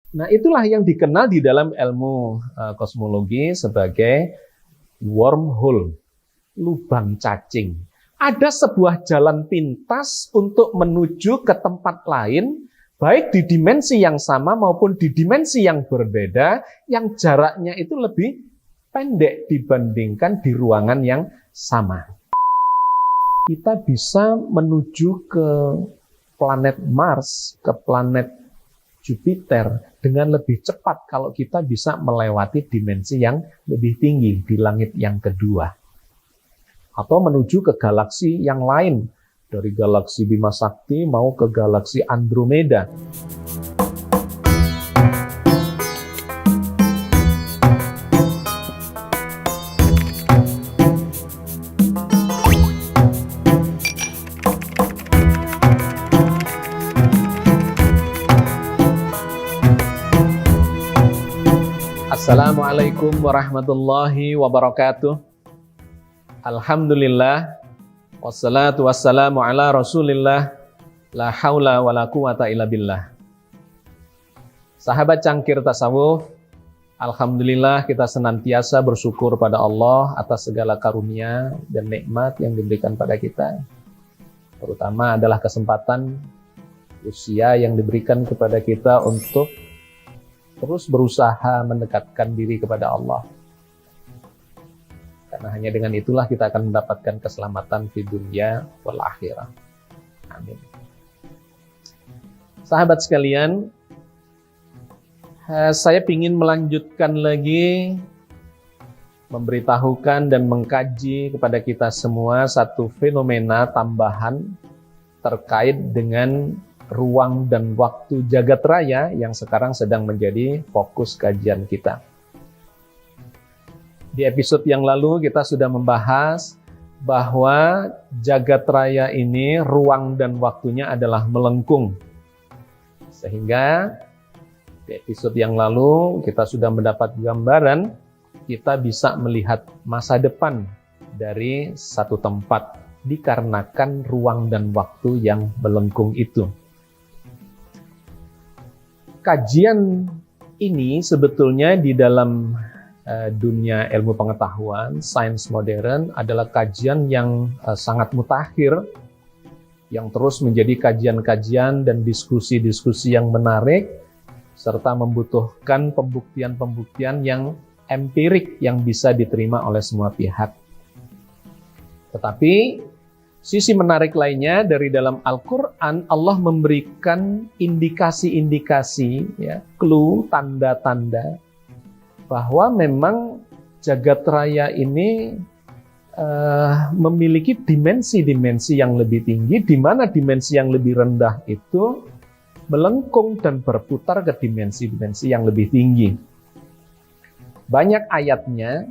Nah, itulah yang dikenal di dalam ilmu kosmologi sebagai wormhole, lubang cacing. Ada sebuah jalan pintas untuk menuju ke tempat lain, baik di dimensi yang sama maupun di dimensi yang berbeda, yang jaraknya itu lebih pendek dibandingkan di ruangan yang sama. Kita bisa menuju ke planet Mars, ke planet Jupiter dengan lebih cepat kalau kita bisa melewati dimensi yang lebih tinggi di langit yang kedua. Atau menuju ke galaksi yang lain, dari galaksi Bima Sakti mau ke galaksi Andromeda. Assalamualaikum warahmatullahi wabarakatuh. Alhamdulillah, wassalatu wassalamu ala rasulillah, la haula wa la quwata illa billah. Sahabat cangkir tasawuf, alhamdulillah kita senantiasa bersyukur pada Allah atas segala karunia dan nikmat yang diberikan pada kita. Terutama adalah kesempatan usia yang diberikan kepada kita untuk terus berusaha mendekatkan diri kepada Allah. Karena hanya dengan itulah kita akan mendapatkan keselamatan di dunia wal akhirah. Amin. Sahabat sekalian, saya ingin melanjutkan lagi memberitahukan dan mengkaji kepada kita semua satu fenomena tambahan terkait dengan ruang dan waktu jagat raya yang sekarang sedang menjadi fokus kajian kita. Di episode yang lalu kita sudah membahas bahwa jagat raya ini ruang dan waktunya adalah melengkung. Sehingga di episode yang lalu kita sudah mendapat gambaran, kita bisa melihat masa depan dari satu tempat dikarenakan ruang dan waktu yang melengkung itu. Kajian ini sebetulnya di dalam dunia ilmu pengetahuan, sains modern adalah kajian yang sangat mutakhir, yang terus menjadi kajian-kajian dan diskusi-diskusi yang menarik, serta membutuhkan pembuktian-pembuktian yang empirik yang bisa diterima oleh semua pihak. Tetapi sisi menarik lainnya dari dalam Al-Quran, Allah memberikan indikasi-indikasi, ya, clue, tanda-tanda bahwa memang jagat raya ini memiliki dimensi-dimensi yang lebih tinggi, di mana dimensi yang lebih rendah itu melengkung dan berputar ke dimensi-dimensi yang lebih tinggi. Banyak ayatnya.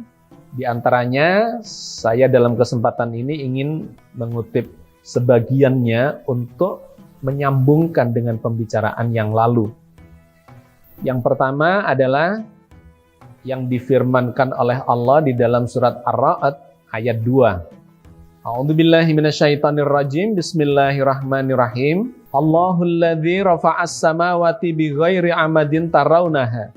Di antaranya, saya dalam kesempatan ini ingin mengutip sebagiannya untuk menyambungkan dengan pembicaraan yang lalu. Yang pertama adalah yang difirmankan oleh Allah di dalam surat Ar-Ra'd ayat 2. A'udzubillahi minasyaitonirrajim. Bismillahirrahmanirrahim. Allahul ladzi rafa'as samawati bighairi amadin tarawnaha.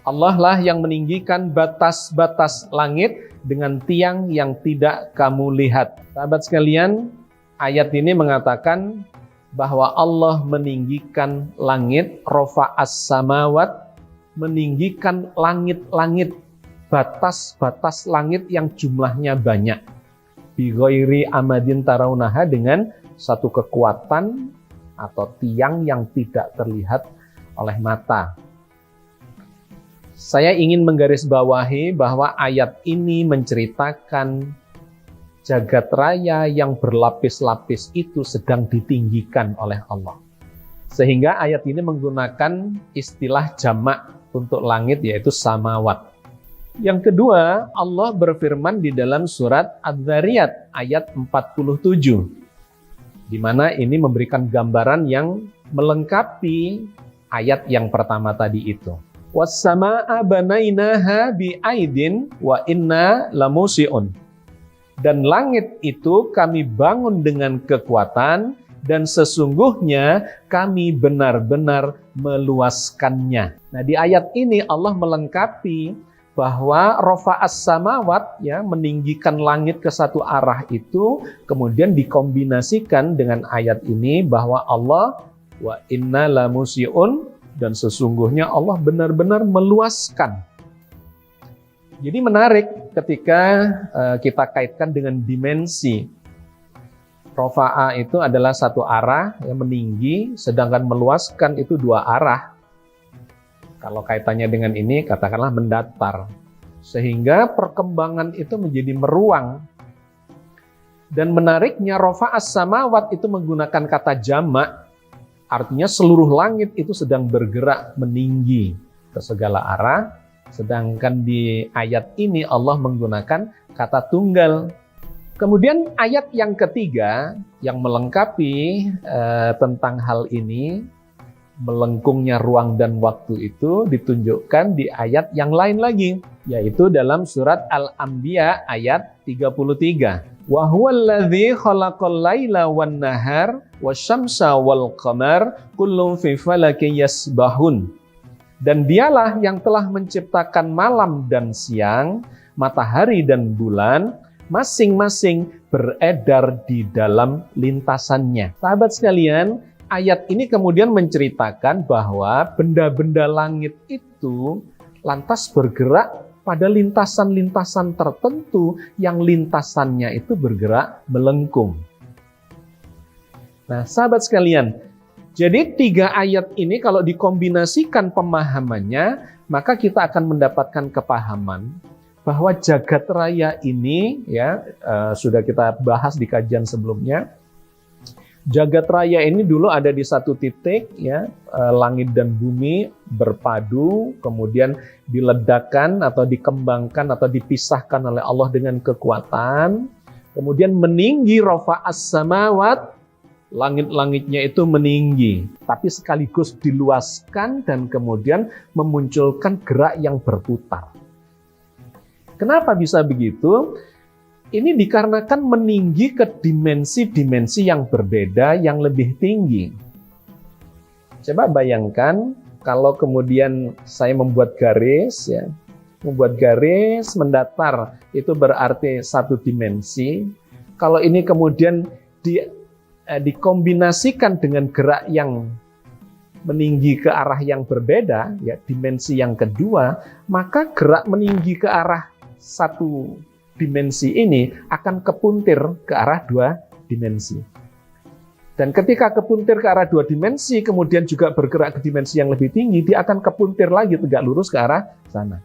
Allah lah yang meninggikan batas-batas langit dengan tiang yang tidak kamu lihat. Sahabat sekalian, ayat ini mengatakan bahwa Allah meninggikan langit, rafa'as samawat, meninggikan langit-langit, batas-batas langit yang jumlahnya banyak. Bi ghairi amadin tarawnaha, dengan satu kekuatan atau tiang yang tidak terlihat oleh mata. Saya ingin menggarisbawahi bahwa ayat ini menceritakan jagat raya yang berlapis-lapis itu sedang ditinggikan oleh Allah. Sehingga ayat ini menggunakan istilah jamak untuk langit, yaitu samawat. Yang kedua, Allah berfirman di dalam surat Adz-Dzariyat ayat 47, di mana ini memberikan gambaran yang melengkapi ayat yang pertama tadi itu. Was-samaa'a banainaha bi'aidin wa inna lamusi'un. Dan langit itu kami bangun dengan kekuatan, dan sesungguhnya kami benar-benar meluaskannya. Nah, di ayat ini Allah melengkapi bahwa rafa'as samawat, ya, meninggikan langit ke satu arah itu kemudian dikombinasikan dengan ayat ini bahwa Allah wa inna lamusiun, dan sesungguhnya Allah benar-benar meluaskan. Jadi menarik ketika kita kaitkan dengan dimensi. Rafa'a itu adalah satu arah yang meninggi, sedangkan meluaskan itu dua arah. Kalau kaitannya dengan ini, katakanlah mendatar. Sehingga perkembangan itu menjadi meruang. Dan menariknya, rafa'as samawat itu menggunakan kata jamak. Artinya seluruh langit itu sedang bergerak meninggi ke segala arah. Sedangkan di ayat ini Allah menggunakan kata tunggal. Kemudian ayat yang ketiga yang melengkapi tentang hal ini, melengkungnya ruang dan waktu itu ditunjukkan di ayat yang lain lagi, yaitu dalam surat Al-Anbiya ayat 33. Wa huwallazi khalaqal laila wan nahar wasyamsa wal qamar kullun fi falakin yasbahun. Dan dialah yang telah menciptakan malam dan siang, matahari dan bulan, masing-masing beredar di dalam lintasannya. Sahabat sekalian, ayat ini kemudian menceritakan bahwa benda-benda langit itu lantas bergerak pada lintasan-lintasan tertentu yang lintasannya itu bergerak melengkung. Nah, sahabat sekalian, jadi tiga ayat ini kalau dikombinasikan pemahamannya, maka kita akan mendapatkan kepahaman bahwa jagat raya ini, ya, sudah kita bahas di kajian sebelumnya. Jagat raya ini dulu ada di satu titik, ya, langit dan bumi berpadu, kemudian diledakkan atau dikembangkan atau dipisahkan oleh Allah dengan kekuatan, kemudian meninggi rafa'as samawat, langit-langitnya itu meninggi, tapi sekaligus diluaskan dan kemudian memunculkan gerak yang berputar. Kenapa bisa begitu? Ini dikarenakan meninggi ke dimensi-dimensi yang berbeda, yang lebih tinggi. Coba bayangkan kalau kemudian saya membuat garis, ya, membuat garis mendatar itu berarti satu dimensi. Kalau ini kemudian dikombinasikan dengan gerak yang meninggi ke arah yang berbeda, ya, dimensi yang kedua, maka gerak meninggi ke arah satu dimensi ini akan kepuntir ke arah dua dimensi. Dan ketika kepuntir ke arah dua dimensi, kemudian juga bergerak ke dimensi yang lebih tinggi, dia akan kepuntir lagi tegak lurus ke arah sana.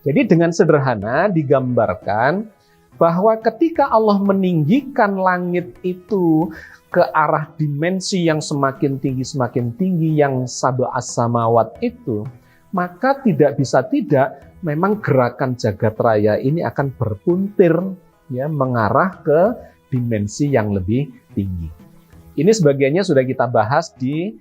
Jadi dengan sederhana digambarkan bahwa ketika Allah meninggikan langit itu ke arah dimensi yang semakin tinggi yang sab'as samawat itu, maka tidak bisa tidak memang gerakan jagat raya ini akan berpuntir, ya, mengarah ke dimensi yang lebih tinggi. Ini sebagiannya sudah kita bahas di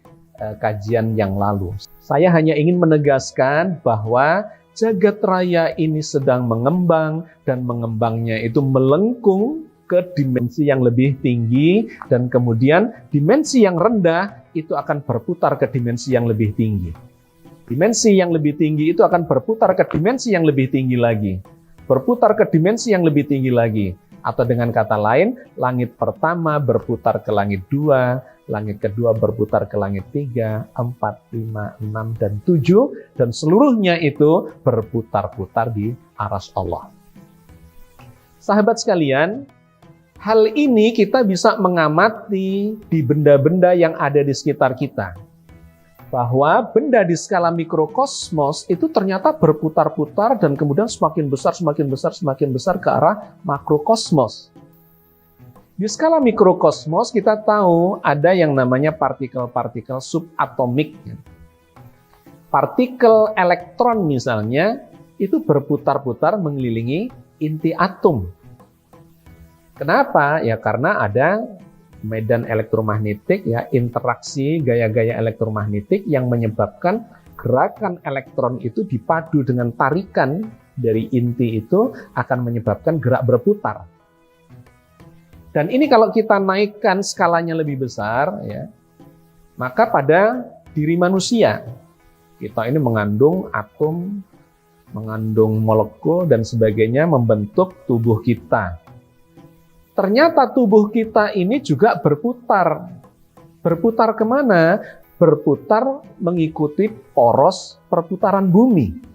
kajian yang lalu. Saya hanya ingin menegaskan bahwa jagat raya ini sedang mengembang, dan mengembangnya itu melengkung ke dimensi yang lebih tinggi, dan kemudian dimensi yang rendah itu akan berputar ke dimensi yang lebih tinggi. Dimensi yang lebih tinggi itu akan berputar ke dimensi yang lebih tinggi lagi. Berputar ke dimensi yang lebih tinggi lagi. Atau dengan kata lain, langit pertama berputar ke langit 2, langit kedua berputar ke langit 3, 4, 5, 6, dan 7, dan seluruhnya itu berputar-putar di aras Allah. Sahabat sekalian, hal ini kita bisa mengamati di benda-benda yang ada di sekitar kita. Bahwa benda di skala mikrokosmos itu ternyata berputar-putar dan kemudian semakin besar ke arah makrokosmos. Di skala mikrokosmos kita tahu ada yang namanya partikel-partikel subatomik. Partikel elektron misalnya itu berputar-putar mengelilingi inti atom. Kenapa? Ya karena ada medan elektromagnetik, ya, interaksi gaya-gaya elektromagnetik yang menyebabkan gerakan elektron itu dipadu dengan tarikan dari inti itu akan menyebabkan gerak berputar. Dan ini kalau kita naikkan skalanya lebih besar, ya, maka pada diri manusia. Kita ini mengandung atom, mengandung molekul dan sebagainya membentuk tubuh kita. Ternyata tubuh kita ini juga berputar. Berputar kemana? Berputar mengikuti poros perputaran bumi.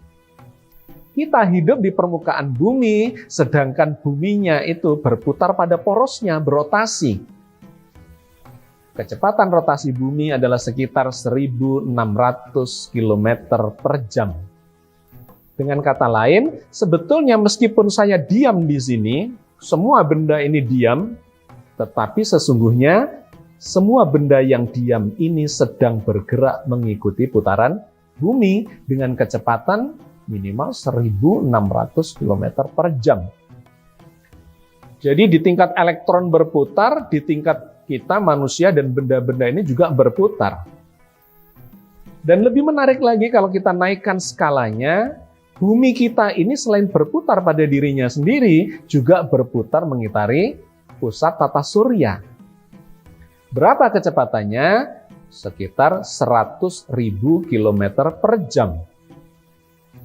Kita hidup di permukaan bumi, sedangkan buminya itu berputar pada porosnya, berotasi. Kecepatan rotasi bumi adalah sekitar 1.600 km per jam. Dengan kata lain, sebetulnya meskipun saya diam di sini, semua benda ini diam, tetapi sesungguhnya semua benda yang diam ini sedang bergerak mengikuti putaran bumi dengan kecepatan minimal 1.600 km per jam. Jadi di tingkat elektron berputar, di tingkat kita manusia dan benda-benda ini juga berputar. Dan lebih menarik lagi kalau kita naikkan skalanya, bumi kita ini selain berputar pada dirinya sendiri, juga berputar mengitari pusat tata surya. Berapa kecepatannya? Sekitar 100.000 km per jam.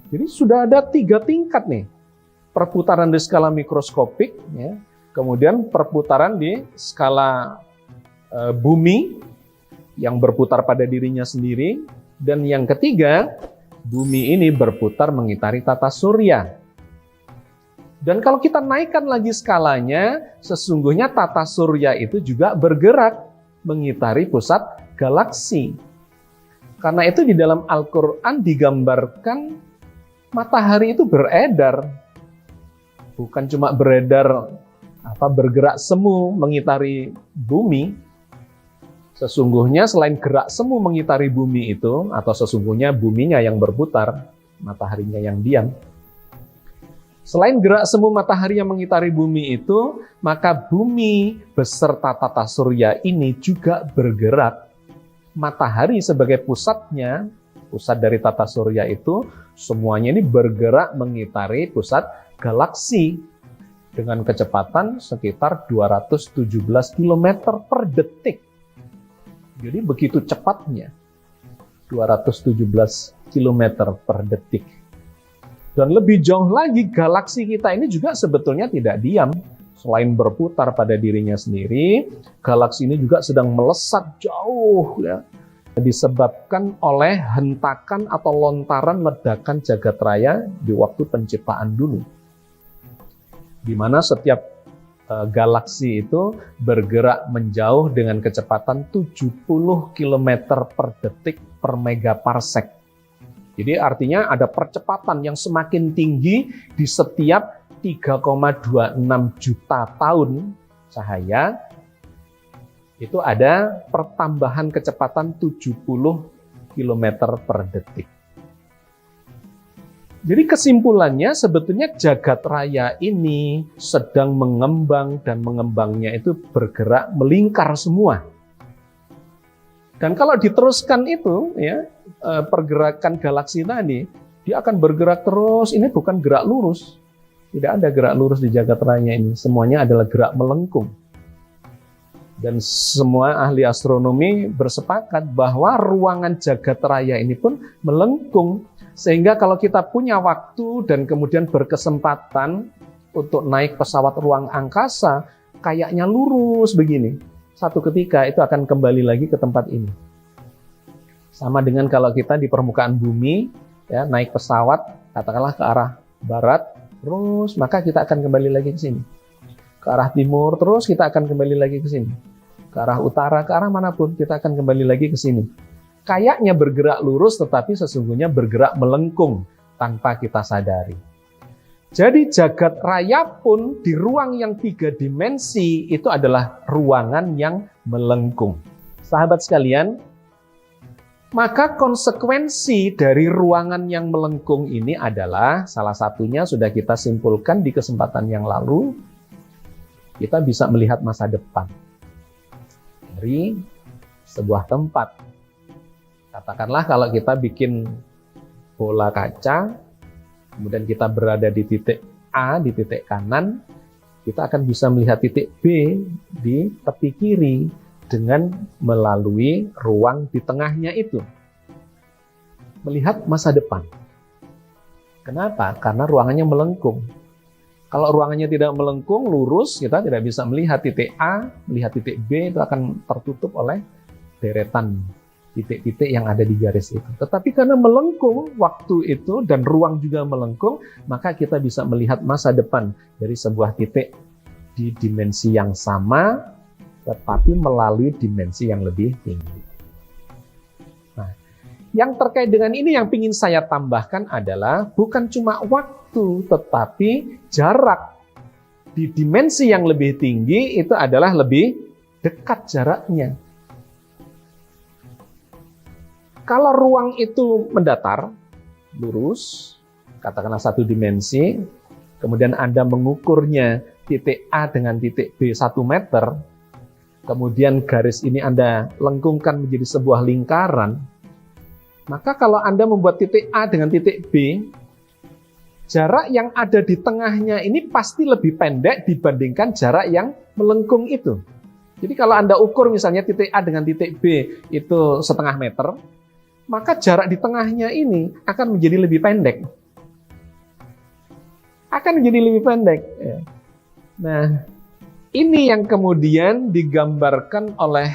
Jadi sudah ada 3 tingkat nih. Perputaran di skala mikroskopik, ya. Kemudian perputaran di skala bumi yang berputar pada dirinya sendiri, dan yang ketiga, bumi ini berputar mengitari tata surya. Dan kalau kita naikkan lagi skalanya, sesungguhnya tata surya itu juga bergerak mengitari pusat galaksi. Karena itu di dalam Al-Quran digambarkan matahari itu beredar. Bukan cuma beredar, bergerak semu mengitari bumi. Sesungguhnya selain gerak semu mengitari bumi itu, atau sesungguhnya buminya yang berputar, mataharinya yang diam. Selain gerak semu matahari yang mengitari bumi itu, maka bumi beserta tata surya ini juga bergerak. Matahari sebagai pusatnya, pusat dari tata surya itu, semuanya ini bergerak mengitari pusat galaksi dengan kecepatan sekitar 217 km per detik. Jadi begitu cepatnya, 217 km per detik. Dan lebih jauh lagi, galaksi kita ini juga sebetulnya tidak diam. Selain berputar pada dirinya sendiri, galaksi ini juga sedang melesat jauh, ya, disebabkan oleh hentakan atau lontaran ledakan jagat raya di waktu penciptaan dulu. Di mana setiap galaksi itu bergerak menjauh dengan kecepatan 70 km per detik per megaparsek. Jadi artinya ada percepatan yang semakin tinggi di setiap 3,26 juta tahun cahaya. Itu ada pertambahan kecepatan 70 km per detik. Jadi kesimpulannya sebetulnya jagat raya ini sedang mengembang dan mengembangnya itu bergerak melingkar semua. Dan kalau diteruskan itu, ya, pergerakan galaksi tadi, dia akan bergerak terus. Ini bukan gerak lurus. Tidak ada gerak lurus di jagat raya ini. Semuanya adalah gerak melengkung. Dan semua ahli astronomi bersepakat bahwa ruangan jagat raya ini pun melengkung. Sehingga kalau kita punya waktu dan kemudian berkesempatan untuk naik pesawat ruang angkasa, kayaknya lurus begini. Satu ketika itu akan kembali lagi ke tempat ini. Sama dengan kalau kita di permukaan bumi, ya, naik pesawat, katakanlah ke arah barat, terus maka kita akan kembali lagi ke sini. Ke arah timur, terus kita akan kembali lagi ke sini. Ke arah utara, ke arah manapun, kita akan kembali lagi ke sini. Kayaknya bergerak lurus, tetapi sesungguhnya bergerak melengkung tanpa kita sadari. Jadi jagat raya pun di ruang yang 3 dimensi itu adalah ruangan yang melengkung. Sahabat sekalian, maka konsekuensi dari ruangan yang melengkung ini adalah, salah satunya sudah kita simpulkan di kesempatan yang lalu, kita bisa melihat masa depan dari sebuah tempat. Katakanlah kalau kita bikin bola kaca, kemudian kita berada di titik A, di titik kanan, kita akan bisa melihat titik B di tepi kiri dengan melalui ruang di tengahnya itu. melihat masa depan. Kenapa? Karena ruangannya melengkung. Kalau ruangannya tidak melengkung, lurus, kita tidak bisa melihat titik A, melihat titik B, itu akan tertutup oleh deretan titik-titik yang ada di garis itu. Tetapi karena melengkung waktu itu dan ruang juga melengkung, maka kita bisa melihat masa depan dari sebuah titik di dimensi yang sama, tetapi melalui dimensi yang lebih tinggi. Nah, yang terkait dengan ini yang ingin saya tambahkan adalah bukan cuma waktu, tetapi jarak di dimensi yang lebih tinggi itu adalah lebih dekat jaraknya. Kalau ruang itu mendatar, lurus, katakanlah satu dimensi, kemudian Anda mengukurnya titik A dengan titik B 1 meter, kemudian garis ini Anda lengkungkan menjadi sebuah lingkaran, maka kalau Anda membuat titik A dengan titik B, jarak yang ada di tengahnya ini pasti lebih pendek dibandingkan jarak yang melengkung itu. Jadi kalau Anda ukur misalnya titik A dengan titik B itu 0,5 meter, maka jarak di tengahnya ini akan menjadi lebih pendek. Akan menjadi lebih pendek. Nah, ini yang kemudian digambarkan oleh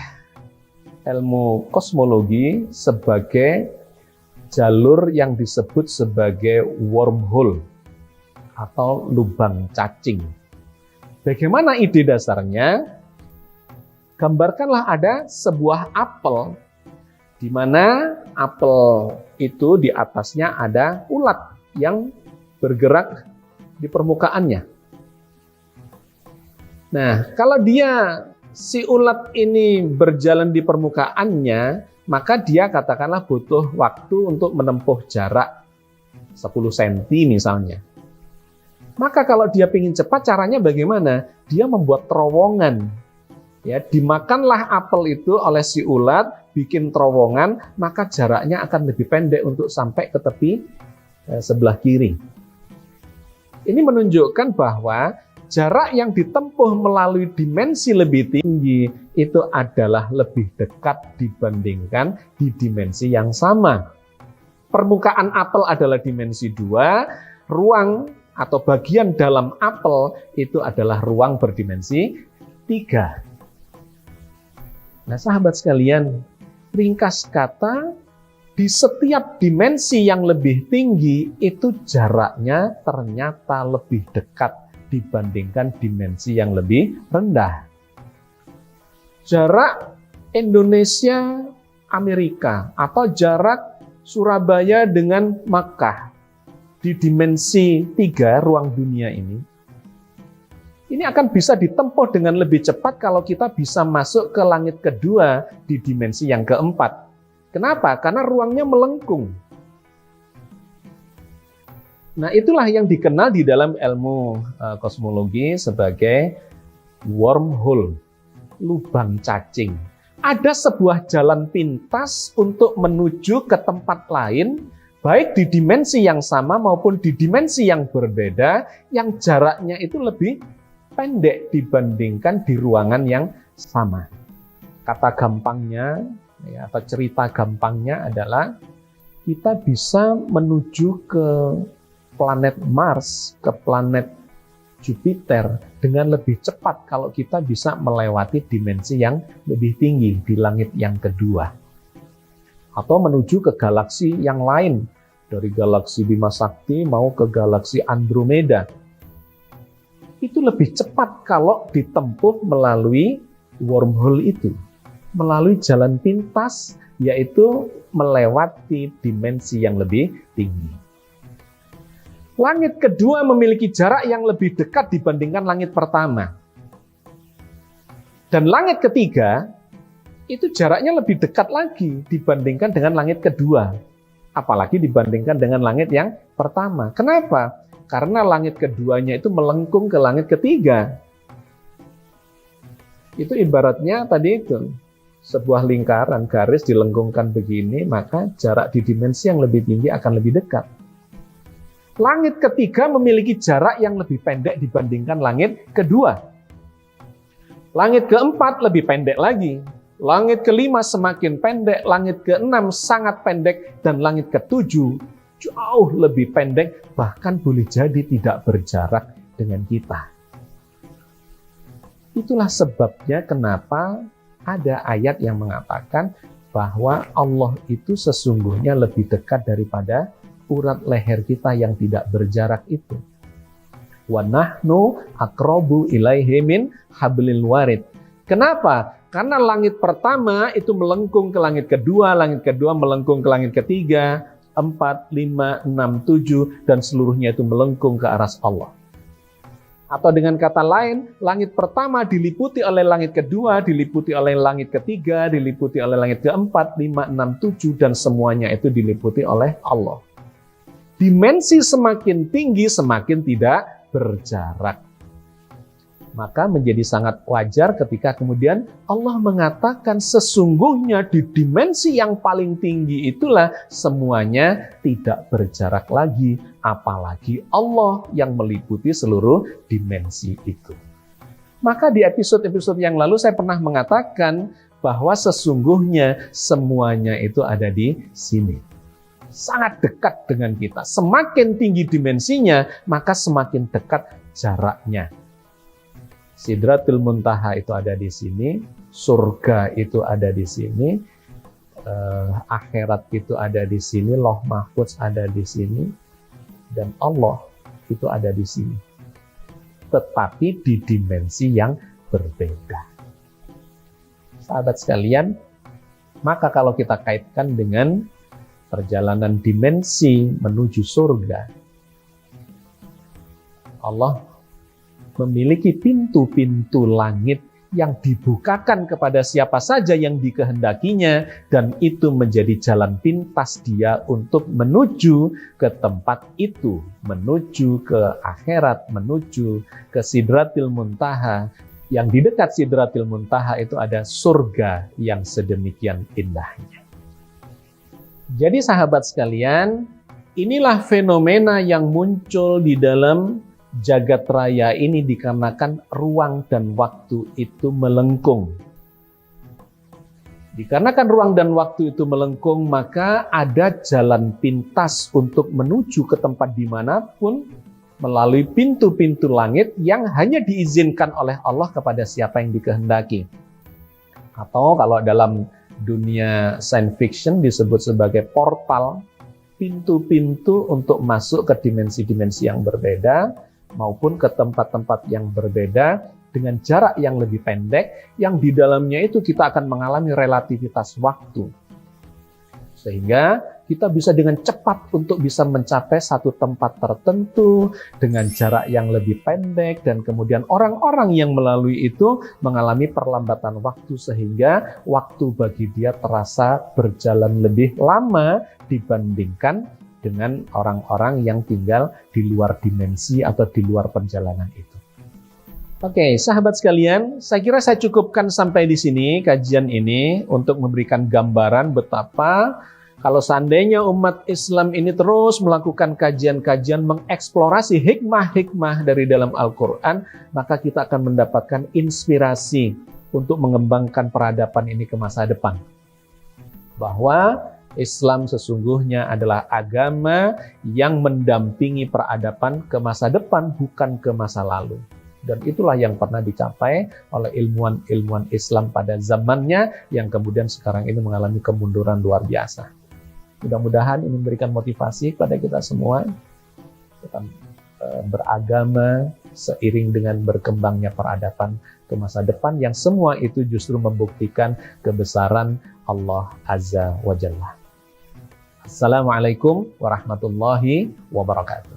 ilmu kosmologi sebagai jalur yang disebut sebagai wormhole atau lubang cacing. Bagaimana ide dasarnya? Gambarkanlah ada sebuah apel, di mana apel itu di atasnya ada ulat yang bergerak di permukaannya. Nah, kalau si ulat ini berjalan di permukaannya, maka dia katakanlah butuh waktu untuk menempuh jarak 10 cm misalnya. Maka kalau dia ingin cepat, caranya bagaimana? Dia membuat terowongan. Ya, dimakanlah apel itu oleh si ulat, bikin terowongan, maka jaraknya akan lebih pendek untuk sampai ke tepi sebelah kiri. Ini menunjukkan bahwa jarak yang ditempuh melalui dimensi lebih tinggi itu adalah lebih dekat dibandingkan di dimensi yang sama. Permukaan apel adalah dimensi 2, ruang atau bagian dalam apel itu adalah ruang berdimensi 3. Nah, sahabat sekalian, ringkas kata, di setiap dimensi yang lebih tinggi itu jaraknya ternyata lebih dekat dibandingkan dimensi yang lebih rendah. Jarak Indonesia Amerika atau jarak Surabaya dengan Makkah di dimensi 3 ruang dunia ini akan bisa ditempuh dengan lebih cepat kalau kita bisa masuk ke langit kedua di dimensi yang keempat. Kenapa? Karena ruangnya melengkung. Nah, itulah yang dikenal di dalam ilmu kosmologi sebagai wormhole, lubang cacing. Ada sebuah jalan pintas untuk menuju ke tempat lain, baik di dimensi yang sama maupun di dimensi yang berbeda, yang jaraknya itu lebih pendek dibandingkan di ruangan yang sama. Kata gampangnya, atau cerita gampangnya adalah kita bisa menuju ke planet Mars, ke planet Jupiter dengan lebih cepat kalau kita bisa melewati dimensi yang lebih tinggi di langit yang kedua. Atau menuju ke galaksi yang lain, dari galaksi Bima Sakti mau ke galaksi Andromeda. Itu lebih cepat kalau ditempuh melalui wormhole itu, melalui jalan pintas, yaitu melewati dimensi yang lebih tinggi. Langit kedua memiliki jarak yang lebih dekat dibandingkan langit pertama. Dan langit ketiga, itu jaraknya lebih dekat lagi dibandingkan dengan langit kedua. Apalagi dibandingkan dengan langit yang pertama. Kenapa? Karena langit keduanya itu melengkung ke langit ketiga. Itu ibaratnya tadi itu, sebuah lingkaran garis dilengkungkan begini, maka jarak di dimensi yang lebih tinggi akan lebih dekat. Langit ketiga memiliki jarak yang lebih pendek dibandingkan langit kedua. Langit keempat lebih pendek lagi. Langit ke-5 semakin pendek, langit ke-6 sangat pendek, dan langit ke-7 jauh lebih pendek, bahkan boleh jadi tidak berjarak dengan kita. Itulah sebabnya kenapa ada ayat yang mengatakan bahwa Allah itu sesungguhnya lebih dekat daripada urat leher kita yang tidak berjarak itu. Wa nahnu aqrabu ilaihi min hablil warid. Kenapa? Karena langit pertama itu melengkung ke langit kedua melengkung ke langit ketiga, 4, 5, 6, 7, dan seluruhnya itu melengkung ke arah Allah. Atau dengan kata lain, langit pertama diliputi oleh langit kedua, diliputi oleh langit ketiga, diliputi oleh langit keempat, 5, 6, 7, dan semuanya itu diliputi oleh Allah. Dimensi semakin tinggi, semakin tidak berjarak. Maka menjadi sangat wajar ketika kemudian Allah mengatakan sesungguhnya di dimensi yang paling tinggi itulah semuanya tidak berjarak lagi, apalagi Allah yang meliputi seluruh dimensi itu. Maka di episode-episode yang lalu saya pernah mengatakan bahwa sesungguhnya semuanya itu ada di sini. Sangat dekat dengan kita. Semakin tinggi dimensinya, maka semakin dekat jaraknya. Sidratul Muntaha itu ada di sini, surga itu ada di sini, akhirat itu ada di sini, Lauh Mahfudz ada di sini, dan Allah itu ada di sini. Tetapi di dimensi yang berbeda. Sahabat sekalian, maka kalau kita kaitkan dengan perjalanan dimensi menuju surga, Allah memiliki pintu-pintu langit yang dibukakan kepada siapa saja yang dikehendakinya, dan itu menjadi jalan pintas dia untuk menuju ke tempat itu, menuju ke akhirat, menuju ke Sidratil Muntaha. Yang di dekat Sidratil Muntaha itu ada surga yang sedemikian indahnya. Jadi sahabat sekalian, inilah fenomena yang muncul di dalam jagat raya ini dikarenakan ruang dan waktu itu melengkung. Dikarenakan ruang dan waktu itu melengkung, maka ada jalan pintas untuk menuju ke tempat dimanapun melalui pintu-pintu langit yang hanya diizinkan oleh Allah kepada siapa yang dikehendaki. Atau kalau dalam dunia science fiction disebut sebagai portal, pintu-pintu untuk masuk ke dimensi-dimensi yang berbeda, maupun ke tempat-tempat yang berbeda dengan jarak yang lebih pendek, yang di dalamnya itu kita akan mengalami relativitas waktu. Sehingga kita bisa dengan cepat untuk bisa mencapai satu tempat tertentu dengan jarak yang lebih pendek, dan kemudian orang-orang yang melalui itu mengalami perlambatan waktu sehingga waktu bagi dia terasa berjalan lebih lama dibandingkan dengan orang-orang yang tinggal di luar dimensi atau di luar perjalanan itu. Oke, sahabat sekalian, saya kira saya cukupkan sampai di sini kajian ini untuk memberikan gambaran betapa kalau seandainya umat Islam ini terus melakukan kajian-kajian mengeksplorasi hikmah-hikmah dari dalam Al-Quran, maka kita akan mendapatkan inspirasi untuk mengembangkan peradaban ini ke masa depan. Bahwa Islam sesungguhnya adalah agama yang mendampingi peradaban ke masa depan, bukan ke masa lalu. Dan itulah yang pernah dicapai oleh ilmuwan-ilmuwan Islam pada zamannya, yang kemudian sekarang ini mengalami kemunduran luar biasa. Mudah-mudahan ini memberikan motivasi kepada kita semua. Kita beragama seiring dengan berkembangnya peradaban ke masa depan, yang semua itu justru membuktikan kebesaran Allah Azza wa Jalla. Assalamualaikum warahmatullahi wabarakatuh.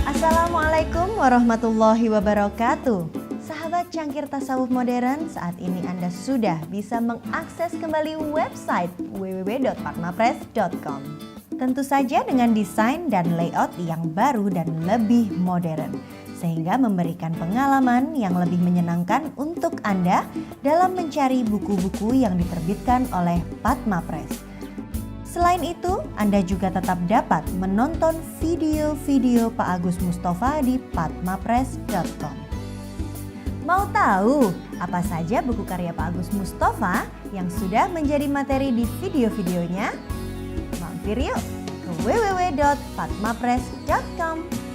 Assalamualaikum warahmatullahi wabarakatuh. Sahabat Cangkir Tasawuf Modern, saat ini Anda sudah bisa mengakses kembali website www.patmapress.com. Tentu saja dengan desain dan layout yang baru dan lebih modern, sehingga memberikan pengalaman yang lebih menyenangkan untuk Anda dalam mencari buku-buku yang diterbitkan oleh Patma Press. Selain itu, Anda juga tetap dapat menonton video-video Pak Agus Mustafa di patmapress.com. Mau tahu apa saja buku karya Pak Agus Mustafa yang sudah menjadi materi di video-videonya? Mampir yuk ke www.fatmapress.com.